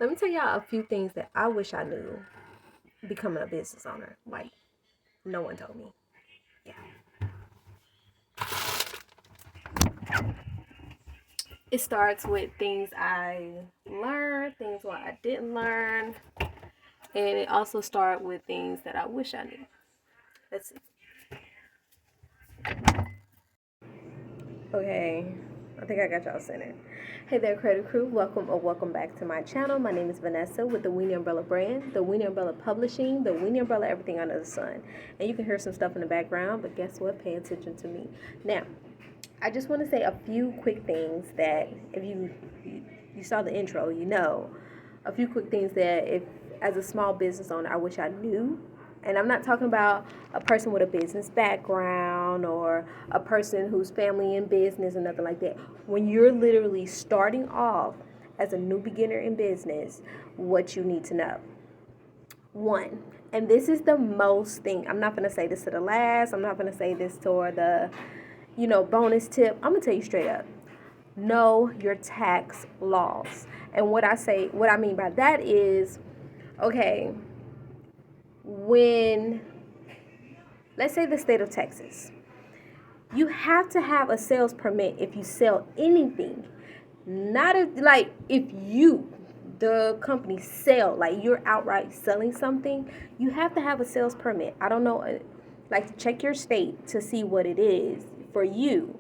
Let me tell y'all a few things that I wish I knew becoming a business owner. Like, no one told me. Yeah. It starts with things I learned, things what I didn't learn, and it also starts with things that I wish I knew. Let's see. Okay, I think I got y'all centered. Hey there, Credit Crew. Welcome or welcome back to my channel. My name is Vanessa with the Weenie Umbrella brand, the Weenie Umbrella Publishing, the Weenie Umbrella Everything Under the Sun. And you can hear some stuff in the background, but guess what? Pay attention to me. Now, I just want to say a few quick things that if you saw the intro, you know, a few quick things that if as a small business owner, I wish I knew. And I'm not talking about a person with a business background or a person who's family in business or nothing like that. When you're literally starting off as a new beginner in business, what you need to know. One, and this is the most thing. I'm not going to say this to the last. I'm not going to say this toward the, bonus tip. I'm going to tell you straight up. Know your tax laws. And what I mean by that is, okay, when, let's say the state of Texas, you have to have a sales permit if you sell anything. Not if, like, if you, the company, sell, like you're outright selling something, you have to have a sales permit. I don't know, like, check your state to see what it is for you.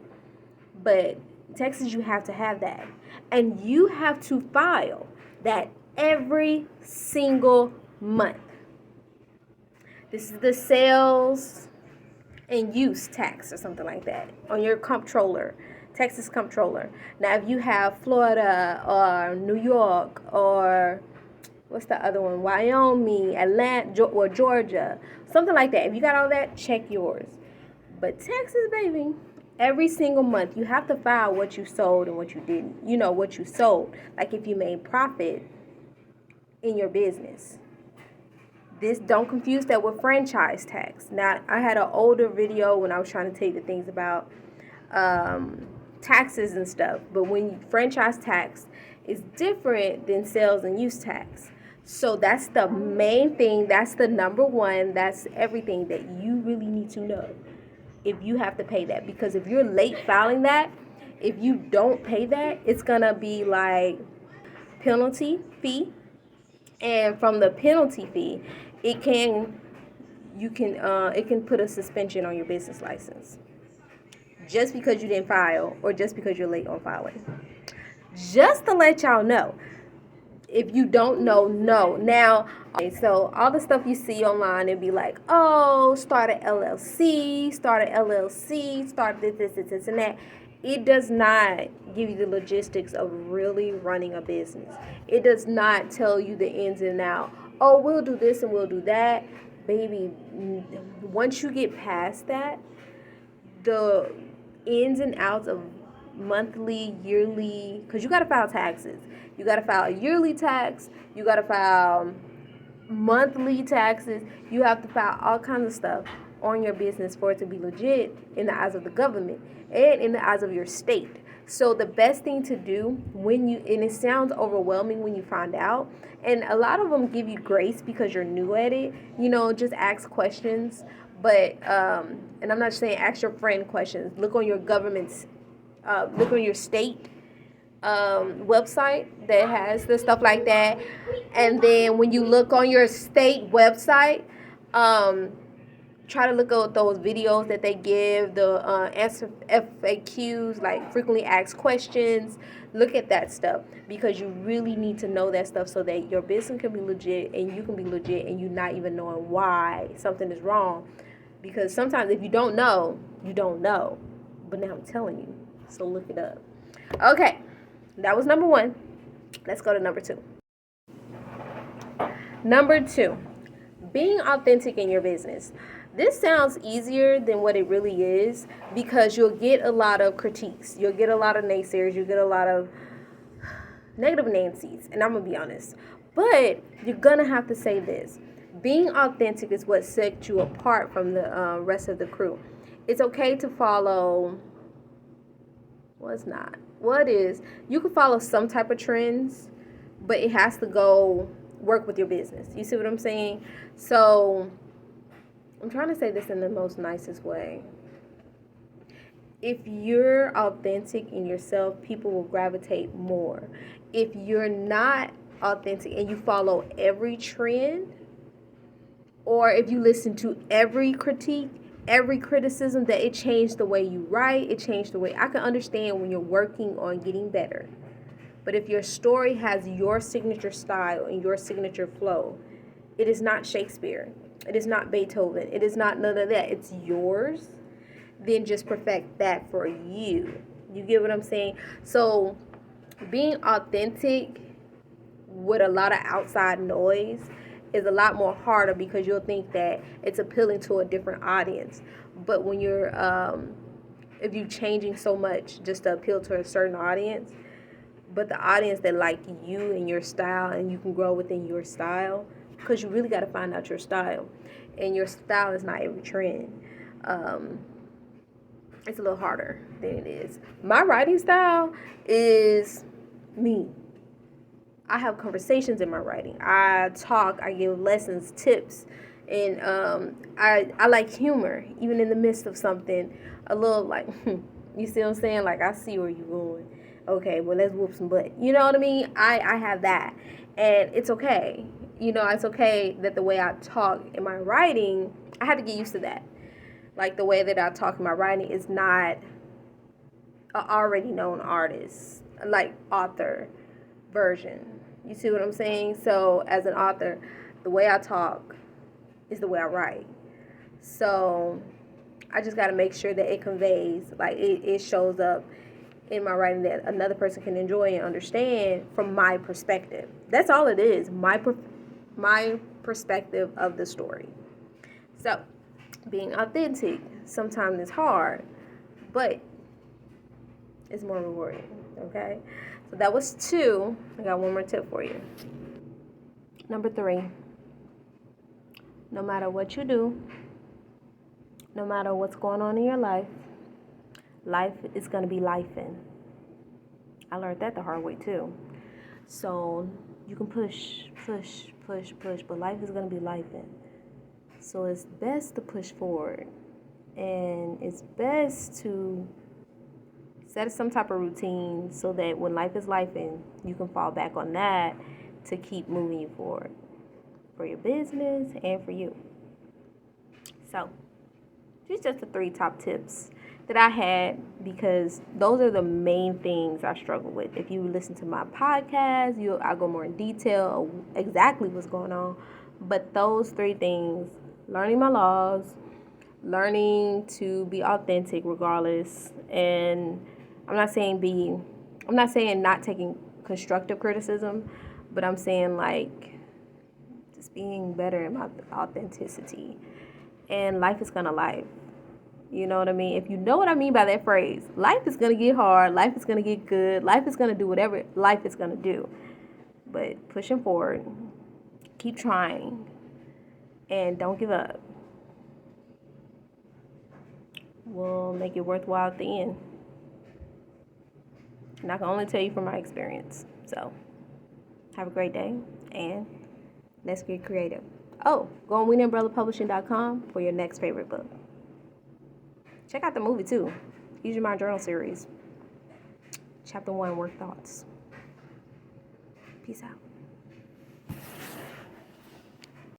But Texas, you have to have that. And you have to file that every single month. This is the sales and use tax or something like that on your comptroller, Texas comptroller. Now, if you have Florida or New York or what's the other one, Wyoming, Atlanta, or Georgia, something like that, if you got all that, check yours. But Texas, baby, every single month you have to file what you sold and what you didn't. You know, what you sold. Like if you made profit in your business. This, don't confuse that with franchise tax. Now, I had an older video when I was trying to tell you the things about taxes and stuff. But when franchise tax is different than sales and use tax. So that's the main thing. That's the number one. That's everything that you really need to know if you have to pay that. Because if you're late filing that, if you don't pay that, it's going to be like penalty fee. And from the penalty fee, it can it can put a suspension on your business license just because you didn't file or just because you're late on filing. Just to let y'all know, if you don't know, no. Now, okay, so all the stuff you see online, it'd be like, oh, start an LLC, start this, and that. It does not give you the logistics of really running a business. It does not tell you the ins and outs. Oh, we'll do this and we'll do that. Baby, once you get past that, the ins and outs of monthly, yearly, because you got to file taxes. You got to file a yearly tax. You got to file monthly taxes. You have to file all kinds of stuff on your business for it to be legit in the eyes of the government and in the eyes of your state. So the best thing to do when you, and it sounds overwhelming when you find out, and a lot of them give you grace because you're new at it, just ask questions. But, and I'm not saying ask your friend questions. Look on your government's, look on your state website that has the stuff like that. And then when you look on your state website, try to look at those videos that they give, the answer FAQs, like frequently asked questions. Look at that stuff because you really need to know that stuff so that your business can be legit and you can be legit and you not even knowing why something is wrong. Because sometimes if you don't know, you don't know. But now I'm telling you, so look it up. Okay, that was number one. Let's go to number two. Number two, being authentic in your business. This sounds easier than what it really is because you'll get a lot of critiques. You'll get a lot of naysayers. You'll get a lot of negative Nancy's. And I'm going to be honest. But you're going to have to say this. Being authentic is what sets you apart from the rest of the crew. It's okay to follow. Well, it's not. What is? You can follow some type of trends, but it has to go work with your business. You see what I'm saying? So I'm trying to say this in the most nicest way. If you're authentic in yourself, people will gravitate more. If you're not authentic and you follow every trend, or if you listen to every critique, every criticism, that it changed the way you write, it changed the way I can understand when you're working on getting better. But if your story has your signature style and your signature flow, it is not Shakespeare. It is not Beethoven. It is not none of that. It's yours. Then just perfect that for you. You get what I'm saying? So being authentic with a lot of outside noise is a lot more harder, because you'll think that it's appealing to a different audience. But when you're if you're changing so much just to appeal to a certain audience, but the audience that like you and your style, and you can grow within your style, because you really got to find out your style, and your style is not every trend. It's a little harder than it is. My writing style is me. I have conversations in my writing. I talk, I give lessons, tips, and I like humor, even in the midst of something a little like, you see what I'm saying? Like, I see where you're going. Okay, well, let's whoop some butt. You know what I mean? I have that, and it's okay. You know, it's okay that the way I talk in my writing, I had to get used to that. Like, the way that I talk in my writing is not an already known artist, like author version. You see what I'm saying? So as an author, the way I talk is the way I write. So I just got to make sure that it conveys, like it shows up in my writing, that another person can enjoy and understand from my perspective. That's all it is, my perspective of the story. So being authentic sometimes is hard, but it's more rewarding, okay? So that was 2. I got one more tip for you. Number 3, no matter what you do, no matter what's going on in your life, life is going to be lifing. I learned that the hard way too. So you can push, but life is going to be lifing. So it's best to push forward, and it's best to set some type of routine so that when life is lifing, you can fall back on that to keep moving you forward for your business and for you. So these are just the 3 top tips that I had, because those are the main things I struggle with. If you listen to my podcast, I'll go more in detail of exactly what's going on. But those 3 things: learning my laws, learning to be authentic regardless, and I'm not saying not taking constructive criticism, but I'm saying like just being better in my authenticity. And life is gonna life. You know what I mean? If you know what I mean by that phrase, life is gonna get hard, life is gonna get good, life is gonna do whatever life is gonna do. But pushing forward, keep trying, and don't give up. Will make it worthwhile at the end. And I can only tell you from my experience. So, have a great day, and let's get creative. Oh, go on WingUmbrellaPublishing.com for your next favorite book. Check out the movie, too. Use Your Mind Journal series. Chapter 1, Work Thoughts. Peace out.